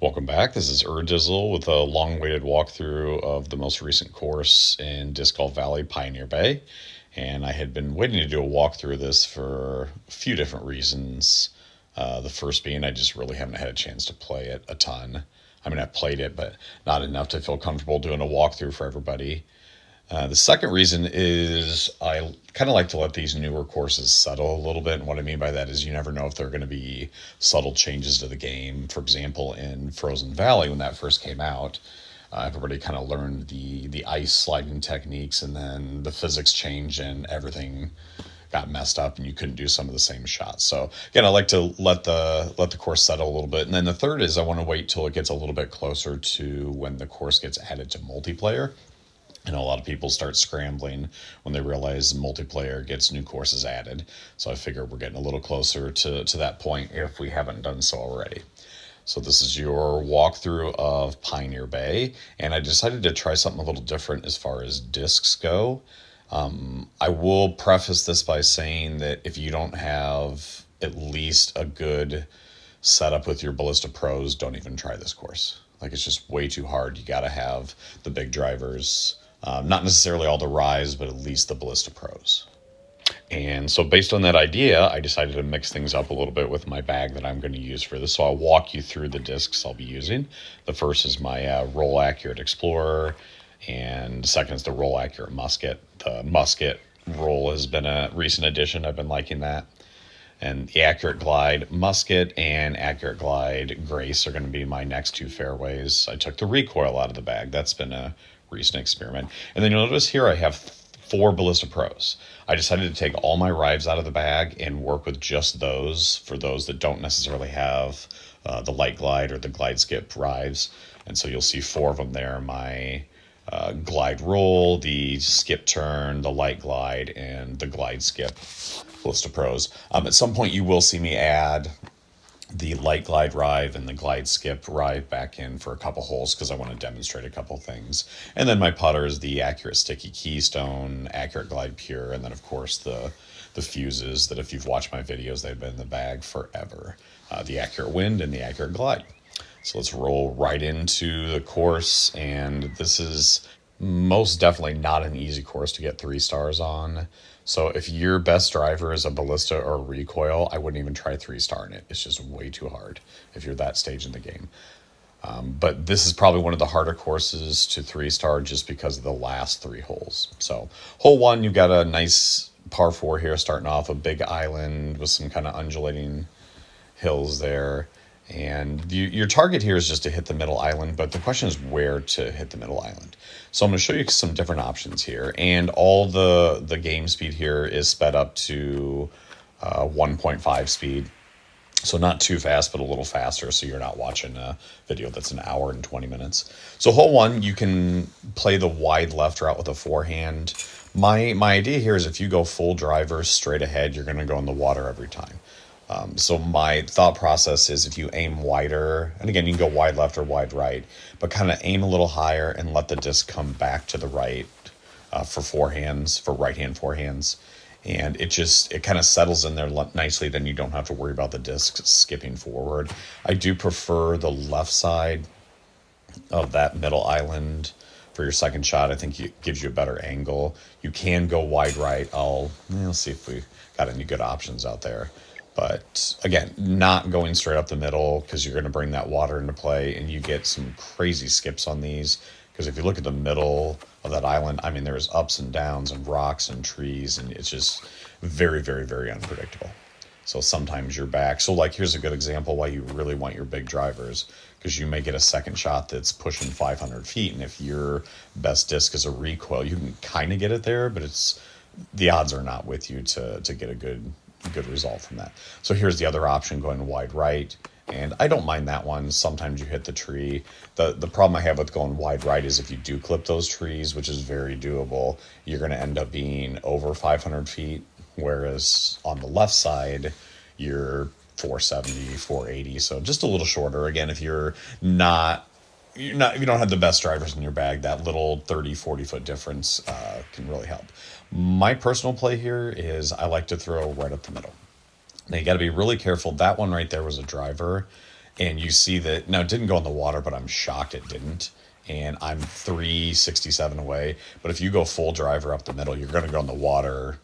Welcome back. This is Urdizzle with a long-awaited walkthrough of the most recent course in Disc Golf Valley, Pioneer Bay. And I had been waiting to do a walkthrough of this for a few different reasons. The first being I just really haven't had a chance to play it a ton. I mean, I've played it, but not enough to feel comfortable doing a walkthrough for everybody. The second reason is I kind of like to let these newer courses settle a little bit. And what I mean by that is you never know if there are going to be subtle changes to the game. For example, in Frozen Valley, when that first came out, everybody kind of learned the ice sliding techniques, and then the physics changed and everything got messed up and you couldn't do some of the same shots. So again, I like to let the course settle a little bit. And then the third is I want to wait till it gets a little bit closer to when the course gets added to multiplayer. I know a lot of people start scrambling when they realize multiplayer gets new courses added. So I figure we're getting a little closer to that point if we haven't done so already. So this is your walkthrough of Pioneer Bay, and I decided to try something a little different as far as discs go. I will preface this by saying that if you don't have at least a good setup with your Ballista Pros, don't even try this course. Like, it's just way too hard. You got to have the big drivers. Not necessarily all the Rives, but at least the Ballista Pros. And so based on that idea, I decided to mix things up a little bit with my bag that I'm going to use for this. So I'll walk you through the discs I'll be using. The first is my Roll Accurate Explorer, and the second is the Roll Accurate Musket. The Musket roll has been a recent addition. I've been liking that. And the Accurate Glide Musket and Accurate Glide Grace are going to be my next two fairways. I took the recoil out of the bag. That's been a recent experiment. And then you'll notice here I have 4 Ballista Pros. I decided to take all my Rives out of the bag and work with just those for those that don't necessarily have the Light Glide or the Glide Skip Rives. And so you'll see 4 of them there. My Glide Roll, the Skip Turn, the Light Glide, and the Glide Skip Ballista Pros. At some point you will see me add the Light Glide Rive and the Glide Skip Rive back in for a couple holes because I want to demonstrate a couple things. And then my putter is the Accurate Sticky Keystone, Accurate Glide Pure, and then of course the fuses that if you've watched my videos, they've been in the bag forever. The Accurate Wind and the Accurate Glide. So let's roll right into the course, and this is most definitely not an easy course to get 3 stars on. So if your best driver is a Ballista or a recoil, I wouldn't even try 3-starring it. It's just way too hard if you're that stage in the game. But this is probably one of the harder courses to 3-star just because of the last 3 holes. So hole 1, you've got a nice par 4 here, starting off a big island with some kind of undulating hills there. And your target here is just to hit the middle island, but the question is where to hit the middle island. So I'm going to show you some different options here, and all the game speed here is sped up to 1.5 speed. So not too fast, but a little faster, so you're not watching a video that's an hour and 20 minutes. So hole 1, you can play the wide left route with a forehand. My idea here is if you go full driver straight ahead, you're going to go in the water every time. So my thought process is if you aim wider, and again, you can go wide left or wide right, but kind of aim a little higher and let the disc come back to the right for forehands, for right-hand forehands. And it kind of settles in there nicely. Then you don't have to worry about the disc skipping forward. I do prefer the left side of that middle island for your second shot. I think it gives you a better angle. You can go wide right. I'll see if we got any good options out there. But again, not going straight up the middle because you're going to bring that water into play, and you get some crazy skips on these. Because if you look at the middle of that island, I mean, there's ups and downs and rocks and trees, and it's just very, very, very unpredictable. So sometimes you're back. So like, here's a good example why you really want your big drivers, because you may get a second shot that's pushing 500 feet. And if your best disc is a recoil, you can kind of get it there, but the odds are not with you to get a good result from that. So here's the other option, going wide right, and I don't mind that one. Sometimes you hit the tree. The problem I have with going wide right is if you do clip those trees, which is very doable, you're going to end up being over 500 feet, whereas on the left side you're 470, 480, so just a little shorter. Again, if you don't have the best drivers in your bag, that little 30-40 foot difference can really help. My personal play here is I like to throw right up the middle. Now you got to be really careful. That one right there was a driver, And you see that, now it didn't go in the water, but I'm shocked it didn't. And I'm 367 away. But if you go full driver up the middle, you're going to go in the water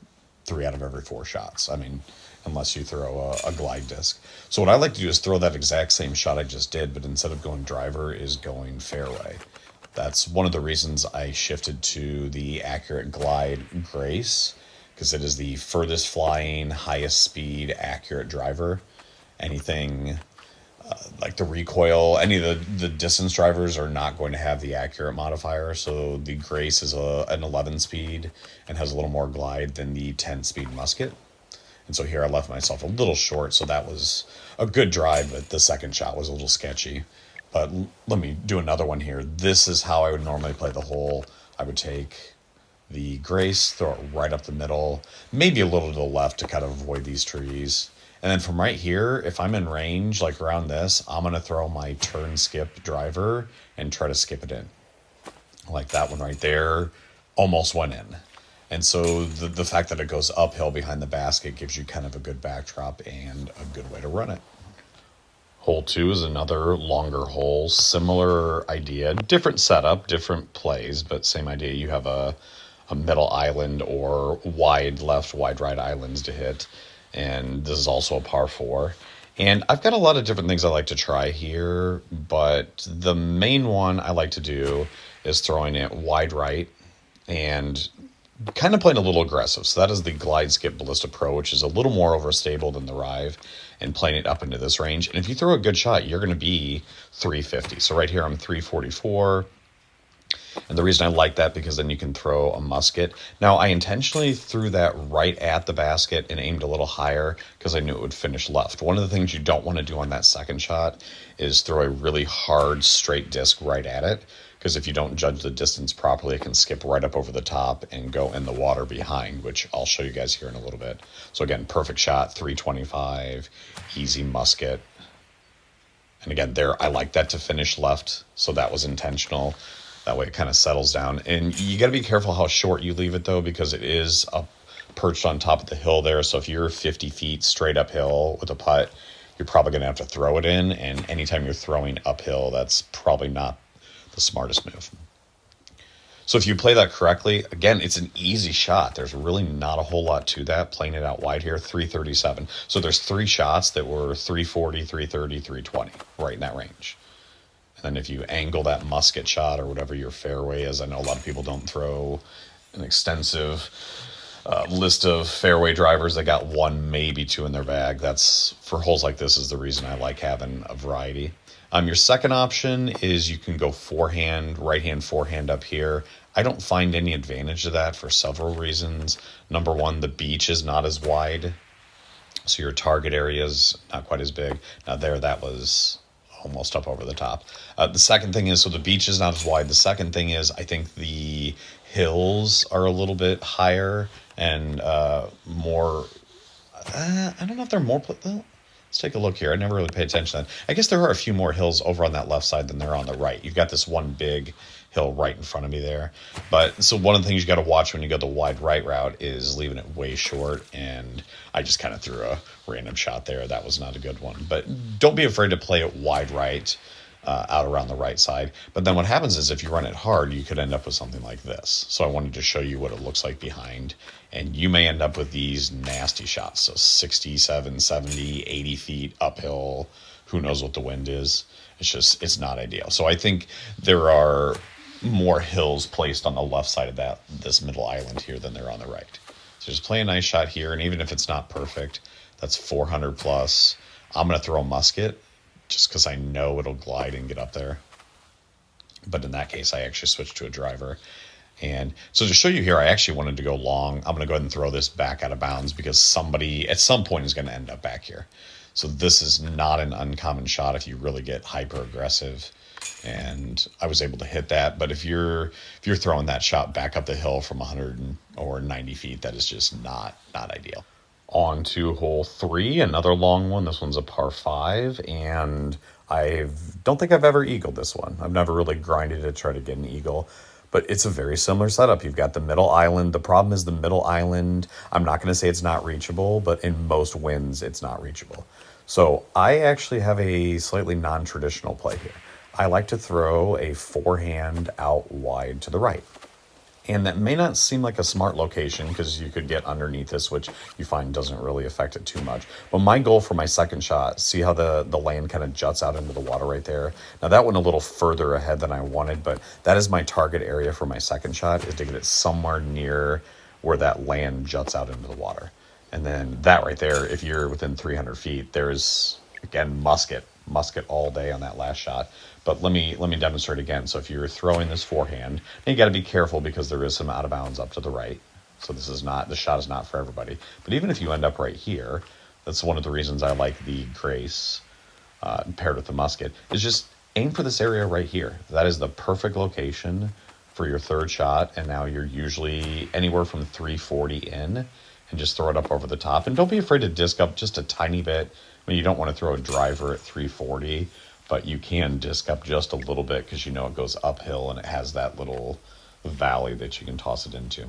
3 out of every 4 shots. I mean, unless you throw a glide disc. So what I like to do is throw that exact same shot I just did, but instead of going driver is going fairway. That's one of the reasons I shifted to the Accurate Glide Grace, because it is the furthest flying, highest speed, accurate driver. Anything like the recoil, any of the distance drivers are not going to have the accurate modifier. So the Grace is an 11 speed and has a little more glide than the 10 speed musket. And so here I left myself a little short, so that was a good drive, but the second shot was a little sketchy. But let me do another one here. This is how I would normally play the hole. I would take the Grace, throw it right up the middle, maybe a little to the left to kind of avoid these trees. And then from right here, if I'm in range, like around this, I'm going to throw my turn skip driver and try to skip it in. Like that one right there almost went in. And so the fact that it goes uphill behind the basket gives you kind of a good backdrop and a good way to run it. Hole 2 is another longer hole, similar idea, different setup, different plays, but same idea. You have a middle island or wide left, wide right islands to hit. And this is also a par 4. And I've got a lot of different things I like to try here, but the main one I like to do is throwing it wide right and kind of playing a little aggressive. So that is the Glide Skip Ballista Pro, which is a little more overstable than the Rive, and playing it up into this range. And if you throw a good shot, you're going to be 350. So right here, I'm 344. And the reason I like that, because then you can throw a musket. Now, I intentionally threw that right at the basket and aimed a little higher because I knew it would finish left. One of the things you don't want to do on that second shot is throw a really hard straight disc right at it, because if you don't judge the distance properly, it can skip right up over the top and go in the water behind, which I'll show you guys here in a little bit. So again, perfect shot, 325, easy musket. And again, there, I like that to finish left, so that was intentional. That way it kind of settles down. And you got to be careful how short you leave it, though, because it is up, perched on top of the hill there. So if you're 50 feet straight uphill with a putt, you're probably going to have to throw it in. And anytime you're throwing uphill, that's probably not the smartest move. So if you play that correctly, again, it's an easy shot. There's really not a whole lot to that. Playing it out wide here, 337. So there's 3 shots that were 340, 330, 320, right in that range. And then if you angle that musket shot or whatever your fairway is, I know a lot of people don't throw an extensive list of fairway drivers. They got 1, maybe 2 in their bag. That's, for holes like this, is the reason I like having a variety. Your second option is you can go forehand, right-hand forehand up here. I don't find any advantage to that for several reasons. Number one, the beach is not as wide, so your target area is not quite as big. Now there, that was almost up over the top. The second thing is, so the beach is not as wide. The second thing is, I think the hills are a little bit higher and more, I don't know if they're more, let's take a look here. I never really paid attention to that. I guess there are a few more hills over on that left side than there are on the right. You've got this one big hill right in front of me there. But so one of the things you got to watch when you go the wide right route is leaving it way short. And I just kind of threw a random shot there. That was not a good one. But don't be afraid to play it wide right, out around the right side. But then what happens is if you run it hard, you could end up with something like this. So I wanted to show you what it looks like behind. And you may end up with these nasty shots. So 67, 70, 80 feet uphill. Who knows what the wind is. It's not ideal. So I think there are more hills placed on the left side of this middle island here than there on the right. So just play a nice shot here. And even if it's not perfect, that's 400 plus. I'm going to throw a musket just because I know it'll glide and get up there. But in that case, I actually switched to a driver. And so to show you here, I actually wanted to go long. I'm going to go ahead and throw this back out of bounds because somebody at some point is going to end up back here. So this is not an uncommon shot if you really get hyper aggressive. And I was able to hit that. But if you're throwing that shot back up the hill from 100 or 90 feet, that is just not ideal. On to hole 3, another long one. This one's a par 5, and I don't think I've ever eagled this one. I've never really grinded to try to get an eagle, but it's a very similar setup. You've got the middle island. The problem is the middle island, I'm not going to say it's not reachable, but in most winds, it's not reachable. So I actually have a slightly non-traditional play here. I like to throw a forehand out wide to the right. And that may not seem like a smart location because you could get underneath this, which you find doesn't really affect it too much. But my goal for my second shot, see how the land kind of juts out into the water right there? Now that went a little further ahead than I wanted, but that is my target area for my second shot, is to get it somewhere near where that land juts out into the water. And then that right there, if you're within 300 feet, there's, again, musket all day on that last shot. But let me demonstrate again. So if you're throwing this forehand, and you got to be careful because there is some out of bounds up to the right. So the shot is not for everybody. But even if you end up right here, that's one of the reasons I like the Grace paired with the musket, is just aim for this area right here. That is the perfect location for your third shot. And now you're usually anywhere from 340 in, and just throw it up over the top. And don't be afraid to disc up just a tiny bit. I mean, you don't want to throw a driver at 340, but you can disc up just a little bit because you know it goes uphill and it has that little valley that you can toss it into.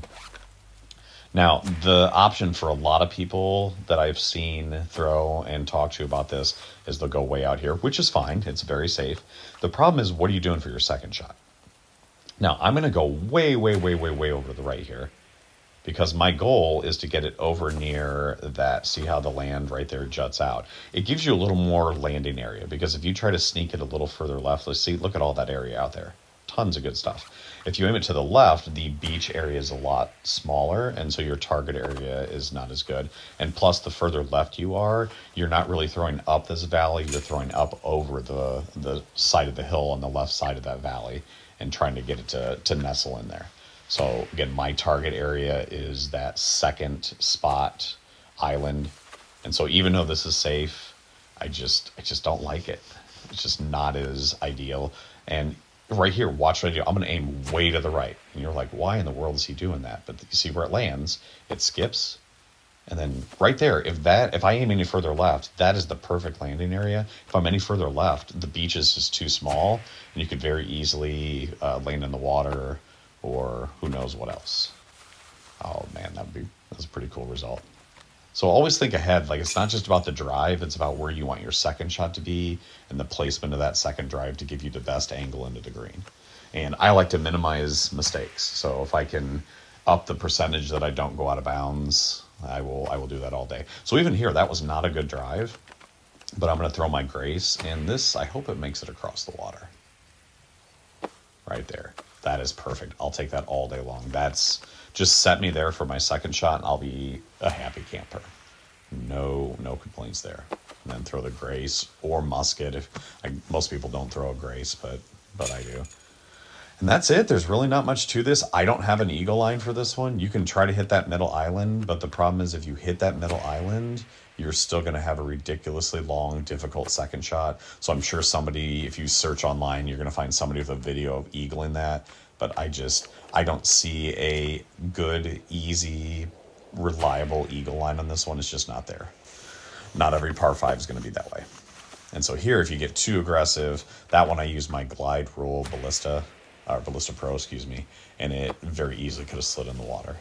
Now, the option for a lot of people that I've seen throw and talk to about this is they'll go way out here, which is fine. It's very safe. The problem is, what are you doing for your second shot? Now, I'm going to go way, way, way, way, way over to the right here, because my goal is to get it over near that. See how the land right there juts out? It gives you a little more landing area, because if you try to sneak it a little further left, let's see, look at all that area out there. Tons of good stuff. If you aim it to the left, the beach area is a lot smaller, and so your target area is not as good. And plus, the further left you are, you're not really throwing up this valley, you're throwing up over the side of the hill on the left side of that valley and trying to get it to nestle in there. So again, my target area is that second spot island. And so even though this is safe, I just don't like it. It's just not as ideal. And right here, watch what I do. I'm going to aim way to the right. And you're like, why in the world is he doing that? But you see where it lands, it skips. And then right there, if I aim any further left, that is the perfect landing area. If I'm any further left, the beach is just too small, and you could very easily land in the water, or who knows what else. Oh man, that's a pretty cool result. So always think ahead. Like, it's not just about the drive, it's about where you want your second shot to be and the placement of that second drive to give you the best angle into the green. And I like to minimize mistakes. So if I can up the percentage that I don't go out of bounds, I will do that all day. So even here, that was not a good drive, but I'm going to throw my Grace, and this, I hope it makes it across the water. Right there. That is perfect. I'll take that all day long. That's just set me there for my second shot, and I'll be a happy camper. No complaints there. And then throw the Grace or musket. Most people don't throw a Grace, but I do. And that's it. There's really not much to this. I don't have an eagle line for this one. You can try to hit that middle island, but the problem is if you hit that middle island, you're still going to have a ridiculously long, difficult second shot. So I'm sure somebody, if you search online, you're going to find somebody with a video of eagling that. But I don't see a good, easy, reliable eagle line on this one. It's just not there. Not every par 5 is going to be that way. And so here, if you get too aggressive, that one I use my glide rule Ballista Pro, and it very easily could have slid in the water.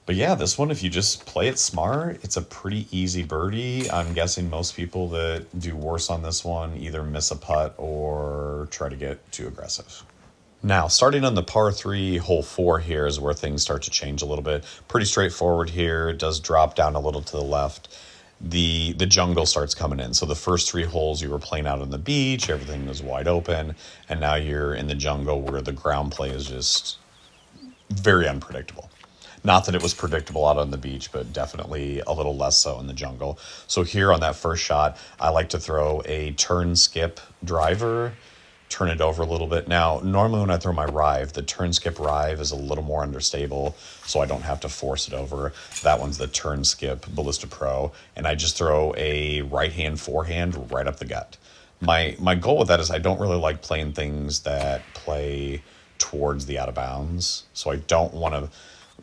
But yeah, this one, if you just play it smart, it's a pretty easy birdie. I'm guessing most people that do worse on this one either miss a putt or try to get too aggressive. Now, starting on the par 3, hole 4 here is where things start to change a little bit. Pretty straightforward here. It does drop down a little to the left. The jungle starts coming in. So the first 3 holes you were playing out on the beach, everything was wide open, and now you're in the jungle where the ground play is just very unpredictable. Not that it was predictable out on the beach, but definitely a little less so in the jungle. So here on that first shot, I like to throw a turn skip driver, turn it over a little bit. Now, normally when I throw my Rive, the turn skip Rive is a little more understable, so I don't have to force it over. That one's the turn skip Ballista Pro, and I just throw a right-hand forehand right up the gut. My goal with that is I don't really like playing things that play towards the out of bounds, so I don't want to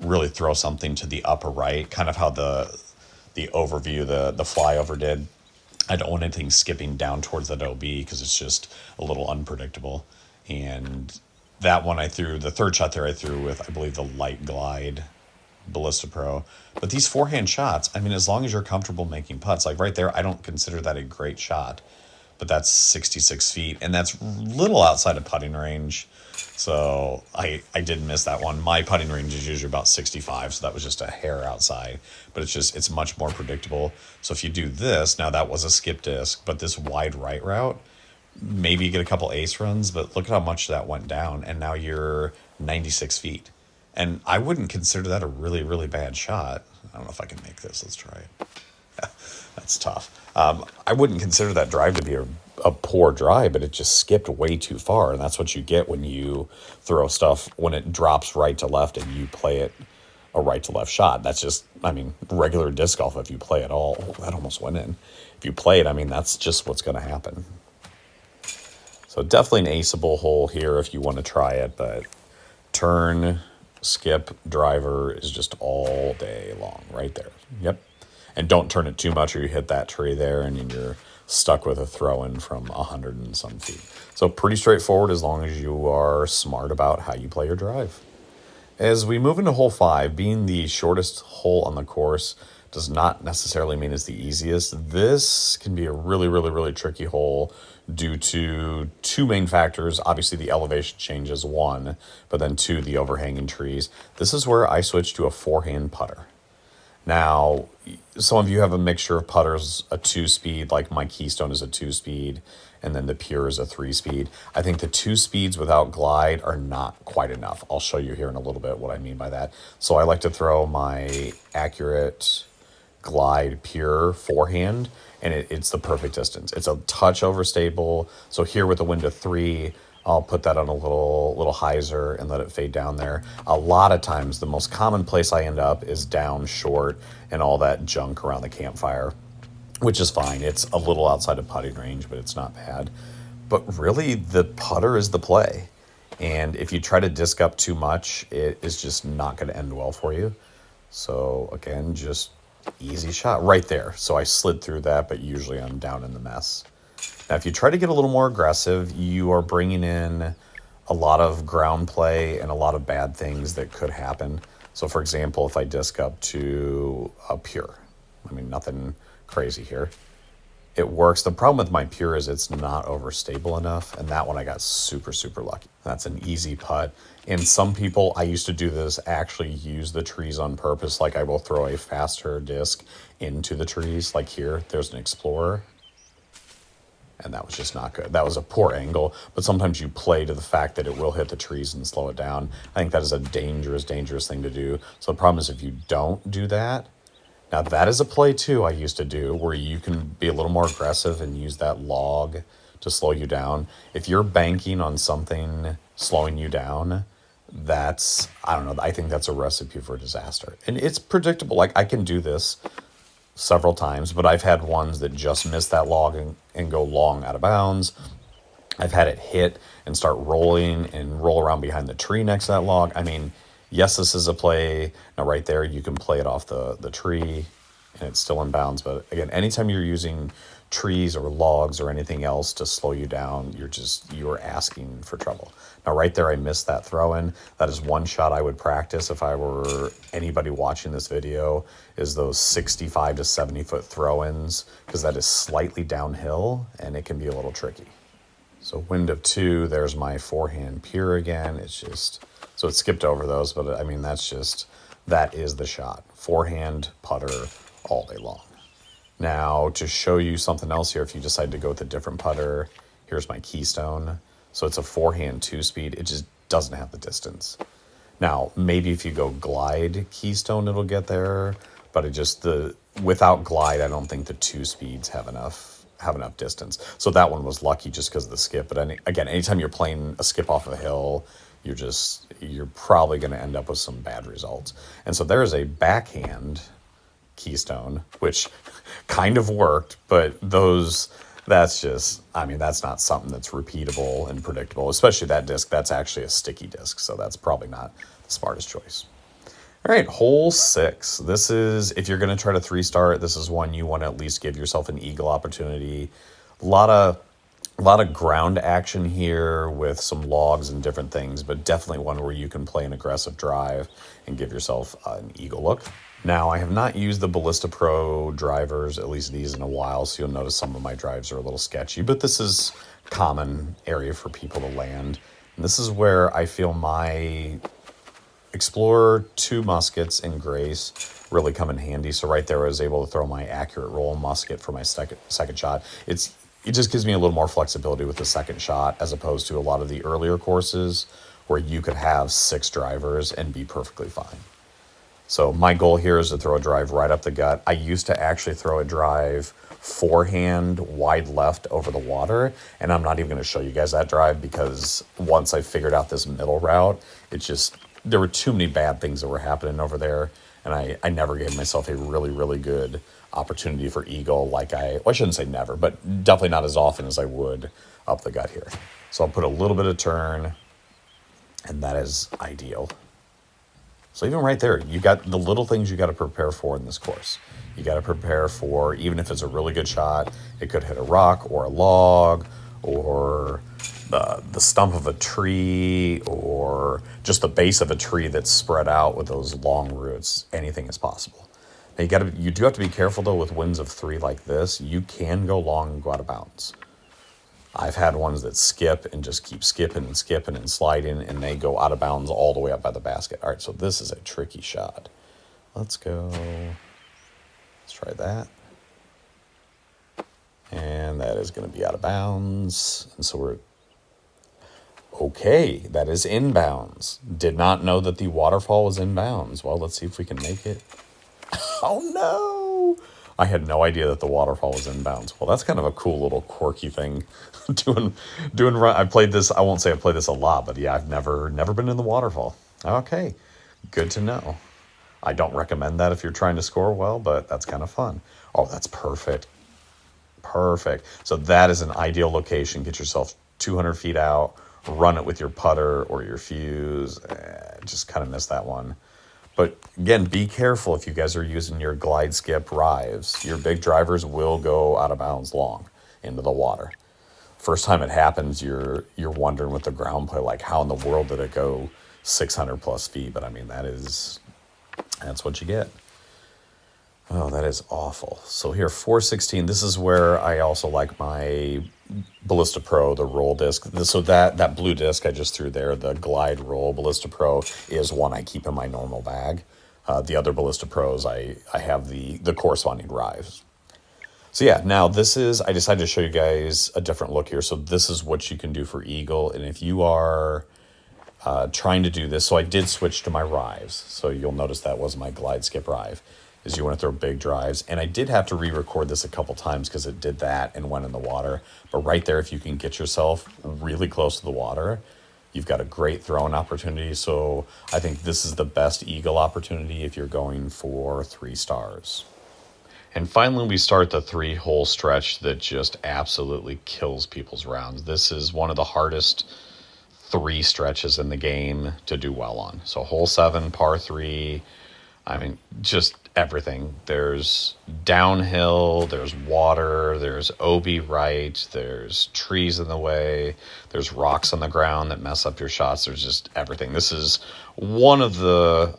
really throw something to the upper right, kind of how the overview, the flyover did. I don't want anything skipping down towards that OB because it's just a little unpredictable. And that one I threw, the third shot there I threw with, I believe, the light glide Ballista Pro. But these forehand shots, I mean, as long as you're comfortable making putts, like right there, I don't consider that a great shot. But that's 66 feet, and that's little outside of putting range. So I did miss that one. My putting range is usually about 65, so that was just a hair outside. But it's much more predictable. So if you do this, now that was a skip disc, but this wide right route, maybe you get a couple ace runs, but look at how much that went down, and now you're 96 feet. And I wouldn't consider that a really, really bad shot. I don't know if I can make this. Let's try it. That's tough. I wouldn't consider that drive to be a poor drive, but it just skipped way too far. And that's what you get when you throw stuff, when it drops right to left and you play it a right to left shot. That's just, I mean, regular disc golf, if you play it all, that almost went in. If you play it, I mean, that's just what's going to happen. So definitely an aceable hole here if you want to try it, but turn, skip, driver is just all day long right there. Yep. And don't turn it too much or you hit that tree there and you're stuck with a throw-in from 100 and some feet. So pretty straightforward as long as you are smart about how you play your drive. As we move into hole 5, being the shortest hole on the course does not necessarily mean it's the easiest. This can be a really, really, really tricky hole due to two main factors. Obviously, the elevation changes, one, but then two, the overhanging trees. This is where I switched to a forehand putter. Now, some of you have a mixture of putters, a 2-speed, like my Keystone is a 2-speed, and then the Pure is a 3-speed. I think the 2 speeds without glide are not quite enough. I'll show you here in a little bit what I mean by that. So I like to throw my Accurate Glide Pure forehand, and it's the perfect distance. It's a touch overstable. So here with the wind of 3, I'll put that on a little hyzer and let it fade down there. A lot of times, the most common place I end up is down short and all that junk around the campfire, which is fine. It's a little outside of putting range, but it's not bad. But really, the putter is the play. And if you try to disc up too much, it is just not going to end well for you. So again, just easy shot right there. So I slid through that, but usually I'm down in the mess. Now, if you try to get a little more aggressive, you are bringing in a lot of ground play and a lot of bad things that could happen. So, for example, if I disc up to a Pure, I mean, nothing crazy here. It works. The problem with my Pure is it's not overstable enough, and that one I got super, super lucky. That's an easy putt. And some people, I used to do this, actually use the trees on purpose. Like I will throw a faster disc into the trees. Like here, there's an Explorer. And that was just not good. That was a poor angle, but sometimes you play to the fact that it will hit the trees and slow it down. I think that is a dangerous, dangerous thing to do. So the problem is if you don't do that, now that is a play too I used to do where you can be a little more aggressive and use that log to slow you down. If you're banking on something slowing you down, that's, I don't know, I think that's a recipe for disaster. And it's predictable. Like I can do this several times, but I've had ones that just miss that log and go long out of bounds. I've had it hit and start rolling and roll around behind the tree next to that log. I mean, yes, this is a play. Now right there, you can play it off the tree and it's still in bounds. But again, anytime you're using trees or logs or anything else to slow you down, you're asking for trouble. Now right there, I missed that throw in. That is one shot I would practice if I were anybody watching this video, is those 65 to 70 foot throw ins, because that is slightly downhill and it can be a little tricky. So wind of 2, there's my forehand Pure again. It's just, so it skipped over those, but I mean, that is the shot. Forehand putter all day long. Now, to show you something else here, if you decide to go with a different putter, here's my Keystone. So it's a forehand 2-speed. It just doesn't have the distance. Now, maybe if you go glide Keystone, it'll get there, but without glide, I don't think the 2 speeds have enough distance. So that one was lucky just because of the skip. But again, anytime you're playing a skip off of a hill, you're probably going to end up with some bad results. And so there's a backhand Keystone, which kind of worked, but that's not something that's repeatable and predictable, especially that disc. That's actually a sticky disc, so that's probably not the smartest choice. All right, hole 6. This is, if you're going to try to 3-star, this is one you want to at least give yourself an eagle opportunity. A lot of A lot of ground action here with some logs and different things, but definitely one where you can play an aggressive drive and give yourself an eagle look. Now, I have not used the Ballista Pro drivers, at least these, in a while, so you'll notice some of my drives are a little sketchy, but this is common area for people to land. And this is where I feel my Explorer 2 muskets and Grace really come in handy. So right there I was able to throw my accurate roll musket for my second shot. It just gives me a little more flexibility with the second shot as opposed to a lot of the earlier courses where you could have 6 drivers and be perfectly fine. So my goal here is to throw a drive right up the gut. I used to actually throw a drive forehand wide left over the water, and I'm not even going to show you guys that drive because once I figured out this middle route, there were too many bad things that were happening over there, and I never gave myself a really, really good opportunity for eagle well, I shouldn't say never, but definitely not as often as I would up the gut here. So I'll put a little bit of turn, and that is ideal. So even right there, you got the little things you got to prepare for in this course. You got to prepare for, even if it's a really good shot, it could hit a rock or a log or the stump of a tree or just the base of a tree that's spread out with those long roots. Anything is possible. Now you do have to be careful though with winds of 3 like this. You can go long and go out of bounds. I've had ones that skip and just keep skipping and skipping and sliding, and they go out of bounds all the way up by the basket. All right, so this is a tricky shot. Let's go. Let's try that. And that is going to be out of bounds. And so we're... Okay, that is inbounds. Did not know that the waterfall was inbounds. Well, let's see if we can make it. Oh, no! I had no idea that the waterfall was inbounds. Well, that's kind of a cool little quirky thing. I played this, I won't say I played this a lot, but yeah, I've never been in the waterfall. Okay, good to know. I don't recommend that if you're trying to score well, but that's kind of fun. Oh, that's perfect. Perfect. So that is an ideal location. Get yourself 200 feet out, run it with your putter or your fuse. Just kind of missed that one. But again, be careful if you guys are using your glide skip Rives. Your big drivers will go out of bounds long into the water. First time it happens, you're wondering with the ground play, like how in the world did it go 600 plus feet? But I mean, that's what you get. Oh, that is awful. So here, 416, this is where I also like my Ballista Pro, the roll disc. So that blue disc I just threw there, the Glide Roll Ballista Pro, is one I keep in my normal bag. The other Ballista Pros, I have the corresponding Rives. So yeah, now I decided to show you guys a different look here. So this is what you can do for eagle. And if you are trying to do this, so I did switch to my Rives. So you'll notice that was my Glide Skip Rive. Is you want to throw big drives. And I did have to re-record this a couple times because it did that and went in the water. But right there, if you can get yourself really close to the water, you've got a great throwing opportunity. So I think this is the best eagle opportunity if you're going for 3 stars. And finally, we start the 3-hole stretch that just absolutely kills people's rounds. This is one of the hardest 3 stretches in the game to do well on. So hole 7, par 3, I mean, just everything. There's downhill, there's water, there's OB right, there's trees in the way, there's rocks on the ground that mess up your shots. There's just everything. This is one of the,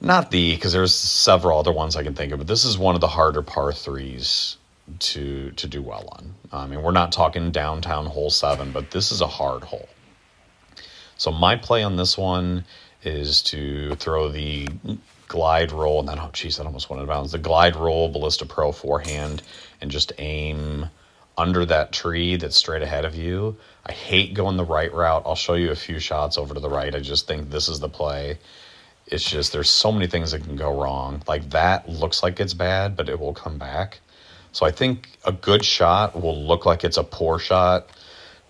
because there's several other ones I can think of, but this is one of the harder par 3s to do well on. I mean, we're not talking downtown hole 7, but this is a hard hole. So my play on this one is to throw the glide roll, and then, oh geez, that almost went out of bounds. The glide roll Ballista Pro forehand and just aim under that tree that's straight ahead of you. I hate going the right route. I'll show you a few shots over to the right. I just think this is the play. It's just, there's so many things that can go wrong. Like that looks like it's bad, but it will come back. So I think a good shot will look like it's a poor shot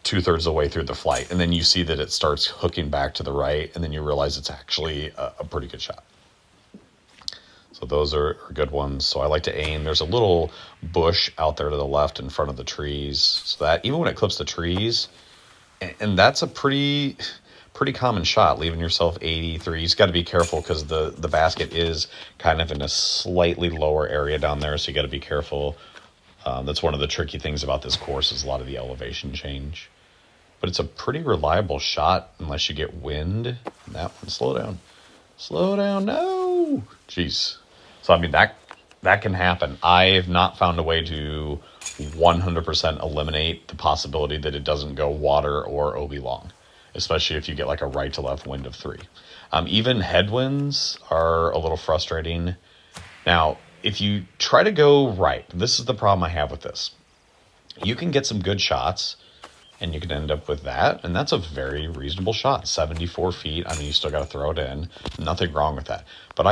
2/3 of the way through the flight. And then you see that it starts hooking back to the right, and then you realize it's actually a pretty good shot. So those are good ones. So I like to aim. There's a little bush out there to the left in front of the trees. So that even when it clips the trees, and that's a pretty common shot, leaving yourself 83. You've got to be careful because the basket is kind of in a slightly lower area down there. So you got to be careful That's one of the tricky things about this course is a lot of the elevation change. But it's a pretty reliable shot unless you get wind. That one, slow down. Slow down, no! Jeez. So, I mean, that can happen. I've not found a way to 100% eliminate the possibility that it doesn't go water or OB long, especially if you get like a right to left wind of 3. Even headwinds are a little frustrating. Now, if you try to go right, this is the problem I have with this. You can get some good shots, and you can end up with that, and that's a very reasonable shot. 74 feet, I mean, you still got to throw it in. Nothing wrong with that. But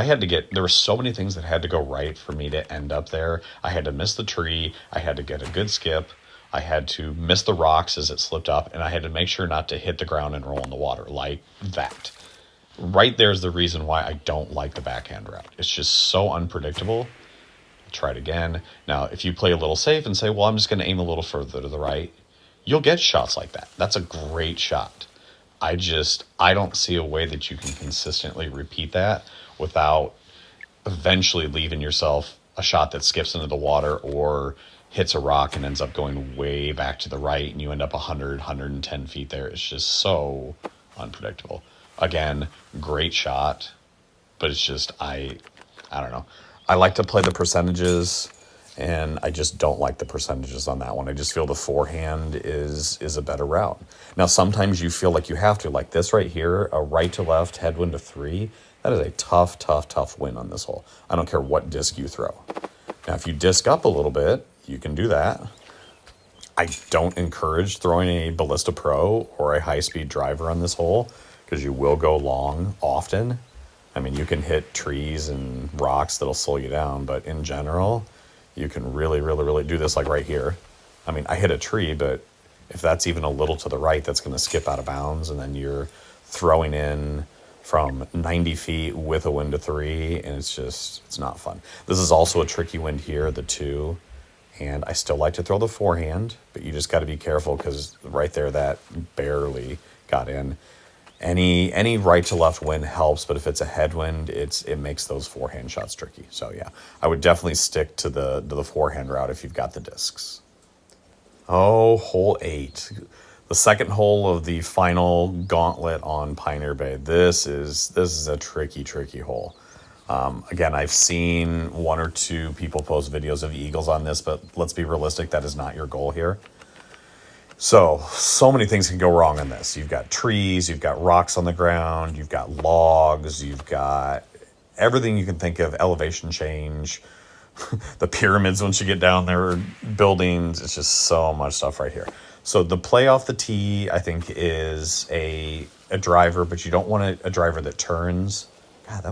there were so many things that had to go right for me to end up there. I had to miss the tree, I had to get a good skip, I had to miss the rocks as it slipped up, and I had to make sure not to hit the ground and roll in the water like that. Right there's the reason why I don't like the backhand route. It's just so unpredictable. Try it again. Now, if you play a little safe and say, well, I'm just going to aim a little further to the right, you'll get shots like that. That's a great shot. I don't see a way that you can consistently repeat that without eventually leaving yourself a shot that skips into the water or hits a rock and ends up going way back to the right, and you end up 100, 110 feet there. It's just so unpredictable. Again, great shot, but it's just, I don't know. I like to play the percentages, and I just don't like the percentages on that one. I just feel the forehand is a better route. Now, sometimes you feel like you have to, like this right here, a right to left headwind of 3. That is a tough, tough, tough win on this hole. I don't care what disc you throw. Now, if you disc up a little bit, you can do that. I don't encourage throwing a Ballista Pro or a high-speed driver on this hole because you will go long often. I mean, you can hit trees and rocks that'll slow you down, but in general, you can really, really, really do this like right here. I mean, I hit a tree, but if that's even a little to the right, that's going to skip out of bounds, and then you're throwing in from 90 feet with a wind of 3, and it's not fun. This is also a tricky wind here, the 2, and I still like to throw the forehand, but you just got to be careful because right there, that barely got in. Any right to left wind helps, but if it's a headwind, it makes those forehand shots tricky. So yeah, I would definitely stick to the forehand route if you've got the discs. Oh, hole 8, the second hole of the final gauntlet on Pioneer Bay. This is a tricky hole. Again, I've seen 1 or 2 people post videos of eagles on this, but let's be realistic, that is not your goal here. So many things can go wrong in this. You've got trees, you've got rocks on the ground, you've got logs, you've got everything you can think of, elevation change, the pyramids once you get down there, buildings. It's just so much stuff right here. So the play off the tee, I think, is a driver, but you don't want a driver that turns. God,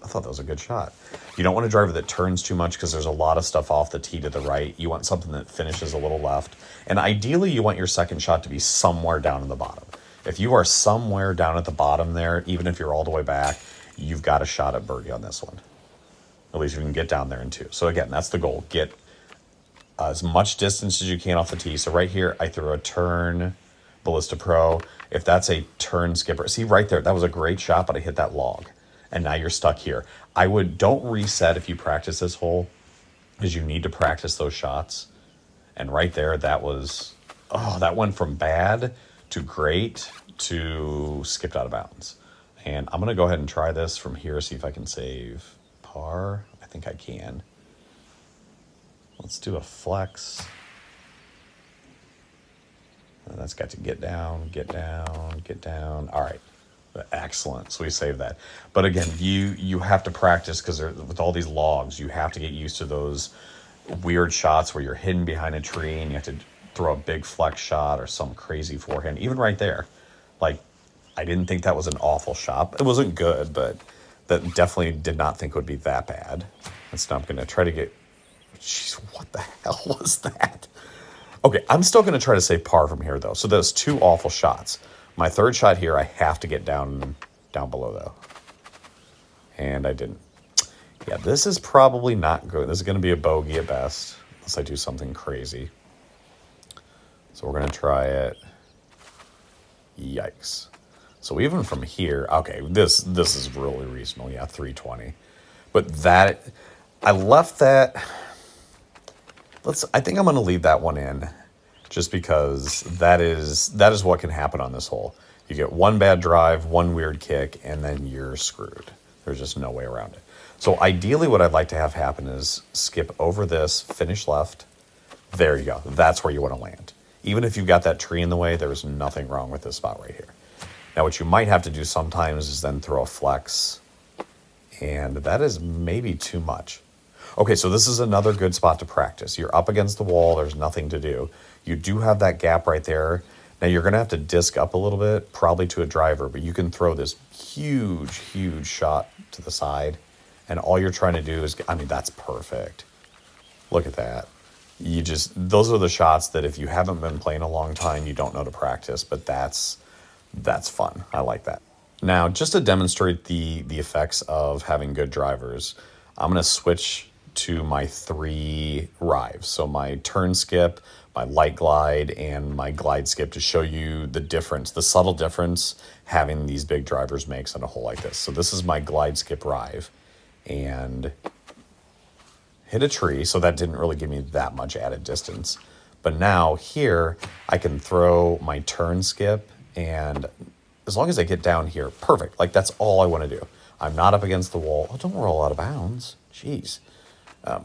I thought that was a good shot. You don't want a driver that turns too much because there's a lot of stuff off the tee to the right. You want something that finishes a little left. And ideally, you want your second shot to be somewhere down in the bottom. If you are somewhere down at the bottom there, even if you're all the way back, you've got a shot at birdie on this one. At least you can get down there in 2. So again, that's the goal. Get as much distance as you can off the tee. So right here, I threw a turn Ballista Pro. If that's a turn skipper, see right there, that was a great shot, but I hit that log. And now you're stuck here. Don't reset if you practice this hole, because you need to practice those shots. And right there, that went from bad to great to skipped out of bounds. And I'm going to go ahead and try this from here, see if I can save par. I think I can. Let's do a flex. And that's got to get down, get down, get down. All right. Excellent. So we saved that. But again, you have to practice because with all these logs, you have to get used to those weird shots where you're hidden behind a tree and you have to throw a big flex shot or some crazy forehand. Even right there, like, I didn't think that was an awful shot. It wasn't good, but that definitely did not think it would be that bad. And so now I'm going to try to get... Jeez, what the hell was that? Okay, I'm still going to try to save par from here, though. So those 2 awful shots. My third shot here, I have to get down below, though. And I didn't. Yeah, this is probably not good. This is going to be a bogey at best, unless I do something crazy. So we're going to try it. Yikes. So even from here, okay, this is really reasonable. Yeah, 320. But I left that... I think I'm going to leave that one in just because that is what can happen on this hole. You get one bad drive, one weird kick, and then you're screwed. There's just no way around it. So ideally what I'd like to have happen is skip over this, finish left. There you go. That's where you want to land. Even if you've got that tree in the way, there's nothing wrong with this spot right here. Now what you might have to do sometimes is then throw a flex, and that is maybe too much. Okay, so this is another good spot to practice. You're up against the wall, there's nothing to do. You do have that gap right there. Now you're gonna have to disc up a little bit, probably to a driver, but you can throw this huge, huge shot to the side, and all you're trying to do is, I mean, that's perfect. Look at that. Those are the shots that if you haven't been playing a long time, you don't know to practice, but that's fun. I like that. Now, just to demonstrate the effects of having good drivers, I'm gonna switch to my 3 Rives. So my turn skip, my light glide, and my glide skip to show you the difference, the subtle difference having these big drivers makes on a hole like this. So this is my glide skip Rive, and hit a tree, so that didn't really give me that much added distance. But now here, I can throw my turn skip, and as long as I get down here, perfect. Like that's all I want to do. I'm not up against the wall. Oh, don't roll out of bounds. Jeez.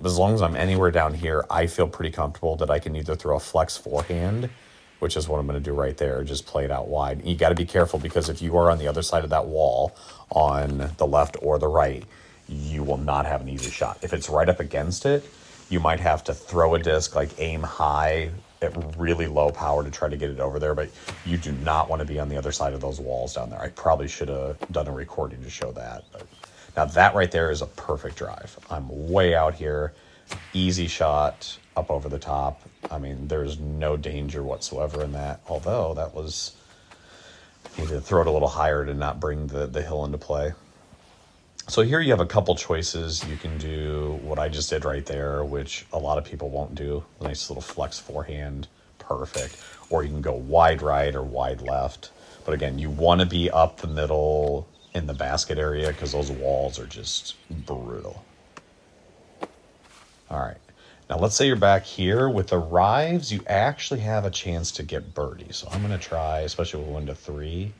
As long as I'm anywhere down here, I feel pretty comfortable that I can either throw a flex forehand, which is what I'm going to do right there, just play it out wide. You got to be careful because if you are on the other side of that wall, on the left or the right, you will not have an easy shot. If it's right up against it, you might have to throw a disc, like aim high at really low power to try to get it over there, but you do not want to be on the other side of those walls down there. I probably should have done a recording to show that. But now that right there is a perfect drive. I'm way out here, easy shot up over the top. I mean, there's no danger whatsoever in that, although that was, you need to throw it a little higher to not bring the hill into play. So here you have a couple choices. You can do what I just did right there, which a lot of people won't do. A nice little flex forehand, perfect. Or you can go wide right or wide left. But again, you want to be up the middle in the basket area because those walls are just brutal. All right. Now let's say you're back here. With the Rives, you actually have a chance to get birdie. So I'm going to try, especially with 1 to 3.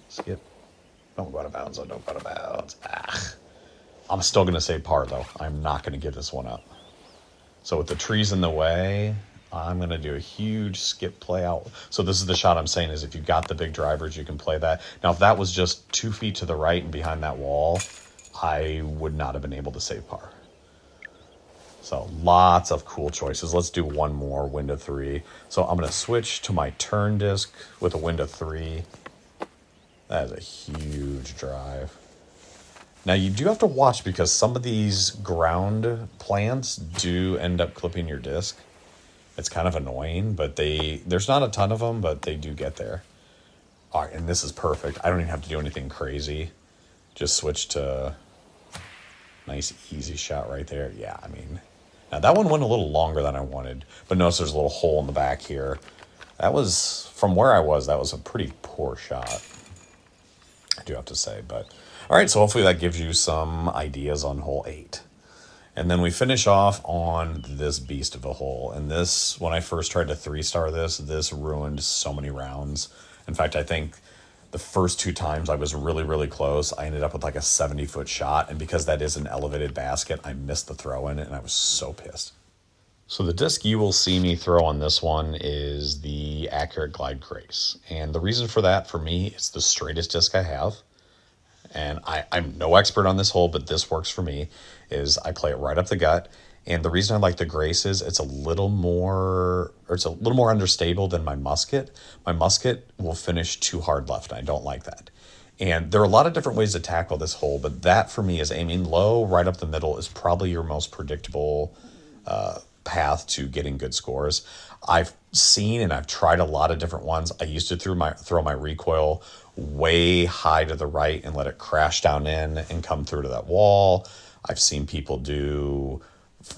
Skip. Don't go out of bounds. Oh, don't go out of bounds. I'm still going to say par, though. I'm not going to give this one up. So with the trees in the way, I'm going to do a huge skip play out. So this is the shot I'm saying is if you've got the big drivers, you can play that. Now, if that was just 2 feet to the right and behind that wall, I would not have been able to save par. So lots of cool choices. Let's do one more, wind to 3. So I'm going to switch to my turn disc with a wind to 3. That is a huge drive. Now you do have to watch because some of these ground plants do end up clipping your disc. It's kind of annoying, but there's not a ton of them, but they do get there. All right, and this is perfect. I don't even have to do anything crazy. Just switch to nice, easy shot right there. Yeah, I mean, now that one went a little longer than I wanted, but notice there's a little hole in the back here. That was, from where I was, that was a pretty poor shot, I do have to say. But all right, so hopefully that gives you some ideas on hole 8. And then we finish off on this beast of a hole. And this, when I first tried to 3-star this ruined so many rounds. In fact, I think the first 2 times I was really, really close. I ended up with like a 70-foot shot. And because that is an elevated basket, I missed the throw in it, and I was so pissed. So the disc you will see me throw on this one is the Accurate Glide Grace. And the reason for that, for me, it's the straightest disc I have. And I'm no expert on this hole, but this works for me, is I play it right up the gut. And the reason I like the Grace is it's a little more understable than my Musket. My Musket will finish too hard left, and I don't like that. And there are a lot of different ways to tackle this hole, but that for me is aiming low, right up the middle is probably your most predictable path to getting good scores. I've seen and I've tried a lot of different ones. I used to throw my recoil way high to the right and let it crash down in and come through to that wall. I've seen people do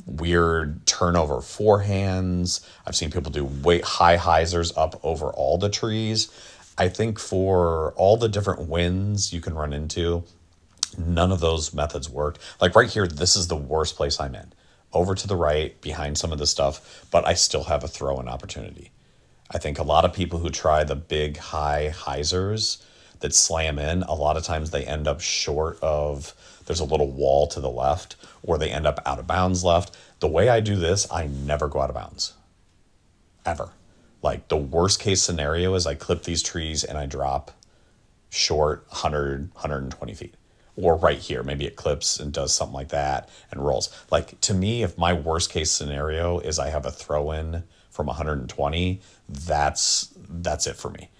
weird turnover forehands. I've seen people do way high hyzers up over all the trees. I think for all the different winds you can run into, none of those methods worked. Like right here, this is the worst place I'm in. over to the right behind some of the stuff, but I still have a throw-in opportunity. I think a lot of people who try the big high hyzers that slam in, a lot of times they end up short of, there's a little wall to the left, or they end up out of bounds left. The way I do this, I never go out of bounds. Ever. Like the worst case scenario is I clip these trees and I drop short 100, 120 feet. Or right here, maybe it clips and does something like that and rolls. Like to me, if my worst case scenario is I have a throw in from 120, that's it for me.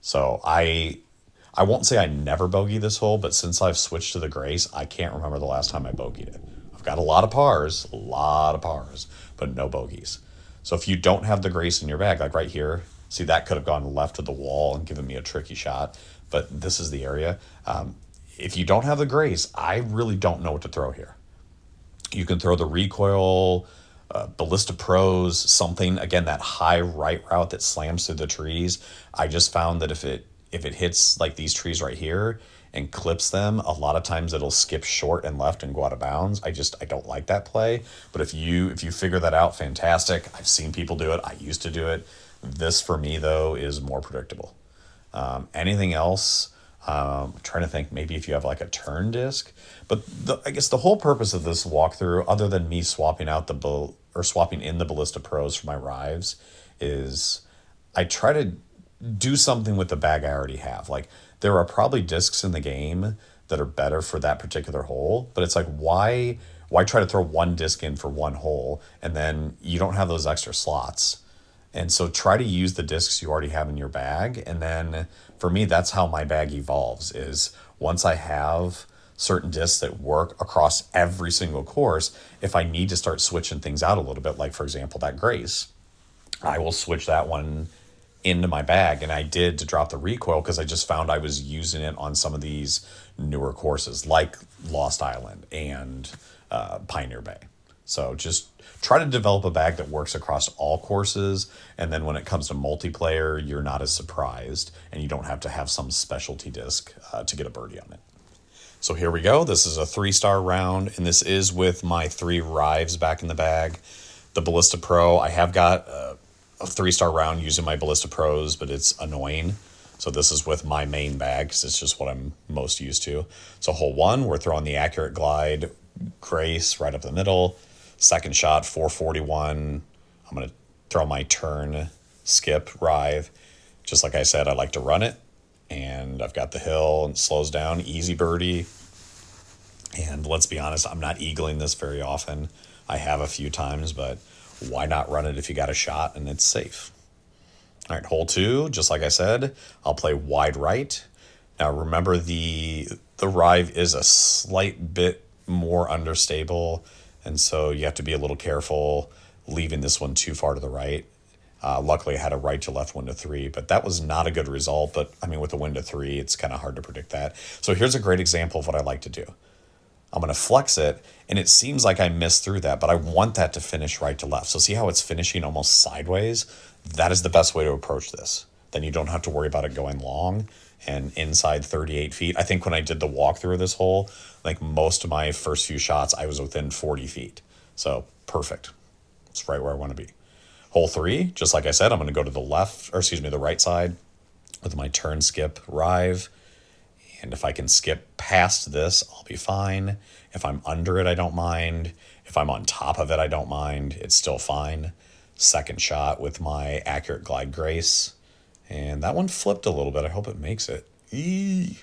So I won't say I never bogey this hole, but since I've switched to the Grace, I can't remember the last time I bogeyed it. I've got a lot of pars, but no bogeys. So if you don't have the Grace in your bag, like right here, see that could have gone left of the wall and given me a tricky shot, but this is the area. If you don't have the Grace, I really don't know what to throw here. You can throw the recoil, Ballista Pros, something, again, that high right route that slams through the trees. I just found that if it hits like these trees right here and clips them, a lot of times it'll skip short and left and go out of bounds. I don't like that play. But if you figure that out, fantastic. I've seen people do it. I used to do it. This for me though is more predictable. Anything else? I'm trying to think maybe if you have like a turn disc, but I guess the whole purpose of this walkthrough, other than me swapping out swapping in the Ballista Pros for my Rives, is I try to do something with the bag I already have. Like there are probably discs in the game that are better for that particular hole, but it's like, why try to throw one disc in for one hole and then you don't have those extra slots? And so try to use the discs you already have in your bag. And then for me, that's how my bag evolves, is once I have certain discs that work across every single course, if I need to start switching things out a little bit, like for example, that Grace, I will switch that one into my bag. And I did to drop the recoil because I just found I was using it on some of these newer courses like Lost Island and Pioneer Bay. So just try to develop a bag that works across all courses. And then when it comes to multiplayer, you're not as surprised and you don't have to have some specialty disc to get a birdie on it. So here we go. This is a 3-star round, and this is with my 3 Rives back in the bag. The Ballista Pro, I have got a 3-star round using my Ballista Pros, but it's annoying. So this is with my main bag because it's just what I'm most used to. So hole 1, we're throwing the Accurate Glide Grace right up the middle. Second shot, 441. I'm going to throw my turn skip Rive. Just like I said, I like to run it. And I've got the hill and it slows down. Easy birdie. And let's be honest, I'm not eagling this very often. I have a few times, but why not run it if you got a shot and it's safe? All right, hole 2, just like I said, I'll play wide right. Now remember the Rive is a slight bit more understable, and so you have to be a little careful leaving this one too far to the right. Luckily, I had a right to left wind of 3, but that was not a good result. But I mean, with a wind of 3, it's kind of hard to predict that. So here's a great example of what I like to do. I'm going to flex it, and it seems like I missed through that, but I want that to finish right to left. So see how it's finishing almost sideways? That is the best way to approach this. Then you don't have to worry about it going long and inside 38 feet. I think when I did the walkthrough of this hole, like most of my first few shots, I was within 40 feet. So perfect. It's right where I want to be. Hole 3, just like I said, I'm going to go to the right side with my turn skip Rive. And if I can skip past this, I'll be fine. If I'm under it, I don't mind. If I'm on top of it, I don't mind. It's still fine. Second shot with my Accurate Glide Grace. And that one flipped a little bit. I hope it makes it. Eee,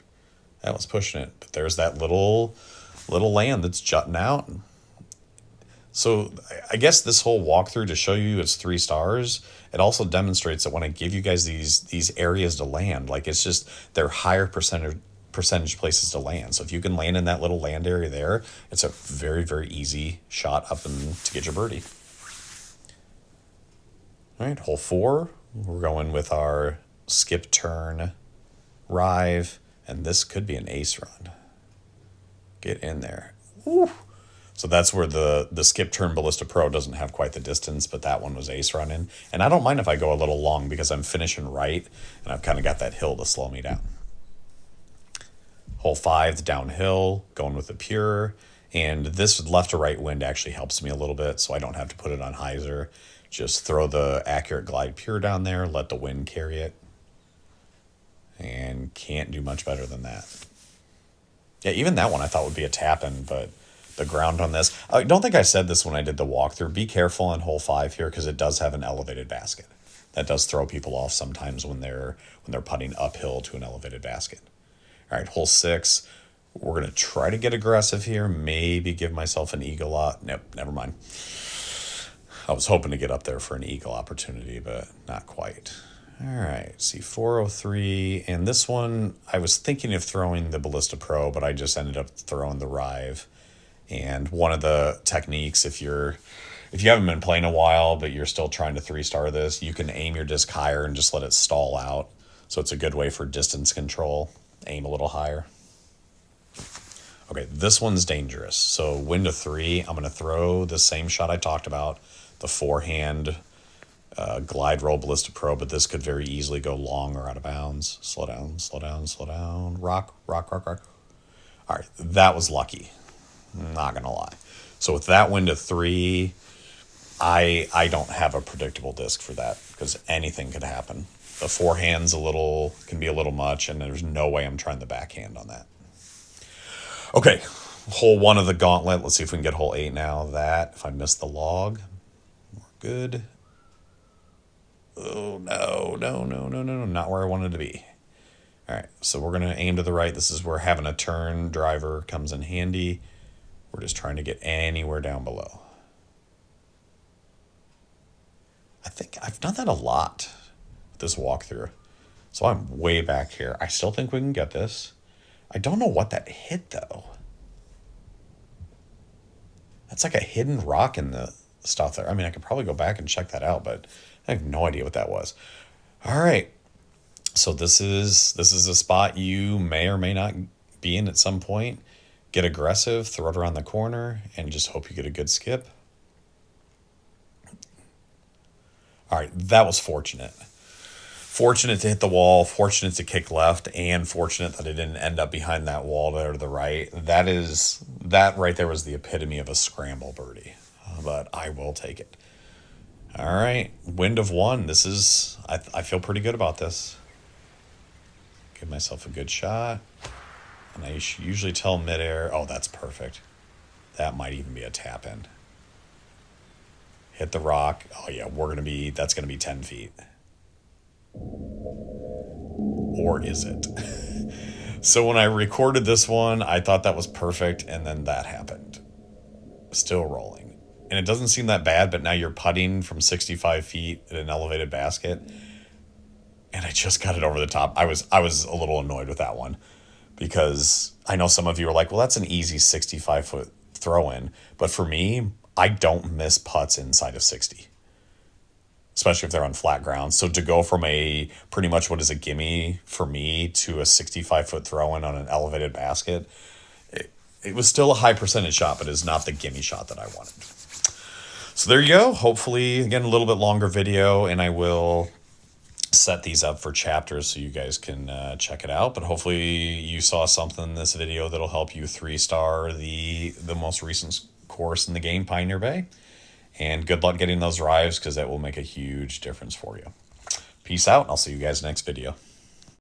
that was pushing it. But there's that little land that's jutting out. So I guess this whole walkthrough, to show you it's 3 stars, it also demonstrates that when I give you guys these areas to land, like it's just, they're higher percentage places to land. So if you can land in that little land area there, it's a very, very easy shot up and to get your birdie. All right, hole 4, we're going with our skip turn Rive, and this could be an ace run. Get in there. Woo. So that's where the skip turn Ballista Pro doesn't have quite the distance, but that one was ace running. And I don't mind if I go a little long because I'm finishing right, and I've kind of got that hill to slow me down. Hole 5, the downhill, going with the pure. And this left to right wind actually helps me a little bit, so I don't have to put it on hyzer. Just throw the accurate glide pure down there, let the wind carry it. And can't do much better than that. Yeah, even that one I thought would be a tap-in, but the ground on this... I don't think I said this when I did the walkthrough. Be careful on hole 5 here, because it does have an elevated basket. That does throw people off sometimes when they're putting uphill to an elevated basket. All right, hole 6. We're going to try to get aggressive here. Maybe give myself an eagle lot. Nope, never mind. I was hoping to get up there for an eagle opportunity, but not quite. All right, see, 403. And this one, I was thinking of throwing the Ballista Pro, but I just ended up throwing the Rive. And one of the techniques, if you haven't been playing a while, but you're still trying to 3-star this, you can aim your disc higher and just let it stall out. So it's a good way for distance control. Aim a little higher. Okay, this one's dangerous. So wind of 3, I'm going to throw the same shot I talked about, the forehand glide roll Ballista Pro, but this could very easily go long or out of bounds. Slow down, slow down, slow down. Rock, rock, rock, rock. All right, that was lucky. Not going to lie. So with that wind of 3, I don't have a predictable disc for that because anything could happen. The forehand's can be a little much, and there's no way I'm trying the backhand on that. Okay, hole 1 of the gauntlet. Let's see if we can get hole 8 now. If I miss the log, we're good. Oh, no, not where I wanted to be. All right, so we're going to aim to the right. This is where having a turn driver comes in handy. We're just trying to get anywhere down below. I think I've done that a lot with this walkthrough. So I'm way back here. I still think we can get this. I don't know what that hit, though. That's like a hidden rock in the stuff there. I mean, I could probably go back and check that out, but I have no idea what that was. All right. So this is a spot you may or may not be in at some point. Get aggressive, throw it around the corner, and just hope you get a good skip. All right, that was fortunate. Fortunate to hit the wall, fortunate to kick left, and fortunate that it didn't end up behind that wall there to the right. That right there was the epitome of a scramble birdie, but I will take it. All right, wind of 1. I feel pretty good about this. Give myself a good shot. And I usually tell midair, oh, that's perfect. That might even be a tap in. Hit the rock. Oh yeah, that's gonna be 10 feet. Or is it? So when I recorded this one, I thought that was perfect, and then that happened. Still rolling. And it doesn't seem that bad, but now you're putting from 65 feet at an elevated basket. And I just got it over the top. I was a little annoyed with that one, because I know some of you are like, well, that's an easy 65-foot throw-in. But for me, I don't miss putts inside of 60, especially if they're on flat ground. So to go from a pretty much what is a gimme for me to a 65-foot throw-in on an elevated basket, it was still a high percentage shot, but it's not the gimme shot that I wanted. So there you go. Hopefully, again, a little bit longer video, and I will set these up for chapters so you guys can check it out. But hopefully you saw something in this video that'll help you 3-star the most recent course in the game, Pioneer Bay. And good luck getting those Rives, because that will make a huge difference for you. Peace out, and I'll see you guys next video.